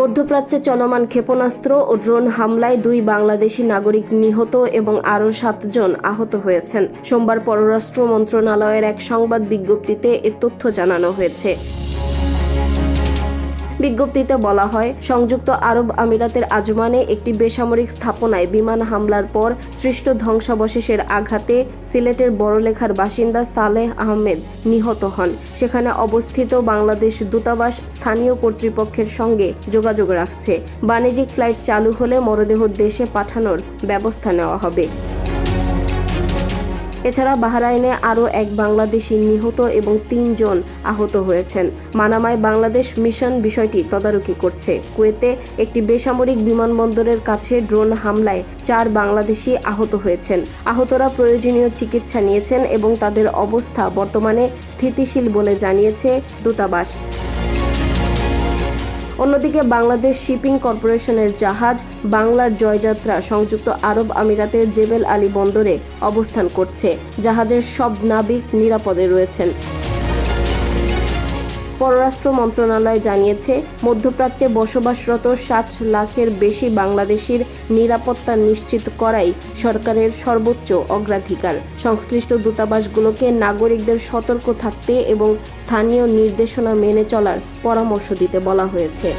মধ্যপ্রাচ্যে চলমান ক্ষেপণাস্ত্র ও ড্রোন হামলায় 2 বাংলাদেশি নাগরিক নিহত এবং আরও 7 জন আহত হয়েছেন। সোমবার পররাষ্ট্র মন্ত্রণালয়ের এক সংবাদ বিজ্ঞপ্তিতে এ তথ্য জানানো হয়েছে। বিজ্ঞপ্তিতে বলা হয়, সংযুক্ত আরব আমিরাতের আজমানে একটি বেসামরিক স্থাপনায় বিমান হামলার পর সৃষ্ট ধ্বংসাবশেষের আঘাতে সিলেটের বড়লেখার বাসিন্দা সালেহ আহমেদ নিহত হন। সেখানে অবস্থিত বাংলাদেশ দূতাবাস স্থানীয় কর্তৃপক্ষের সঙ্গে যোগাযোগ রাখছে। বাণিজ্যিক ফ্লাইট চালু হলে মরদেহ দেশে পাঠানোর ব্যবস্থা নেওয়া হবে। এছাড়া বাহরাইনে আরও এক বাংলাদেশি নিহত এবং 3 জন আহত হয়েছেন। মানামায় বাংলাদেশ মিশন বিষয়টি তদারকি করছে। কুয়েতে একটি বেসামরিক বিমানবন্দরের কাছে ড্রোন হামলায় 4 বাংলাদেশি আহত হয়েছেন। আহতরা প্রয়োজনীয় চিকিৎসা নিয়েছেন এবং তাদের অবস্থা বর্তমানে স্থিতিশীল বলে জানিয়েছে দূতাবাস। অন্যদিকে বাংলাদেশ শিপিং কর্পোরেশনের জাহাজ বাংলার জয়যাত্রা সংযুক্ত আরব আমিরাতের জেবেল আলী বন্দরে অবস্থান করছে। জাহাজের সব নাবিক নিরাপদে রয়েছেন। পররাষ্ট্র মন্ত্রণালয় জানিয়েছে, মধ্যপ্রাচ্যে বসবাসরত 60 লাখের বেশি বাংলাদেশির নিরাপত্তা নিশ্চিত করাই সরকারের সর্বোচ্চ অগ্রাধিকার। সংশ্লিষ্ট দূতাবাসগুলোকে নাগরিকদের সতর্ক থাকতে এবং স্থানীয় নির্দেশনা মেনে চলার পরামর্শ দিতে বলা হয়েছে।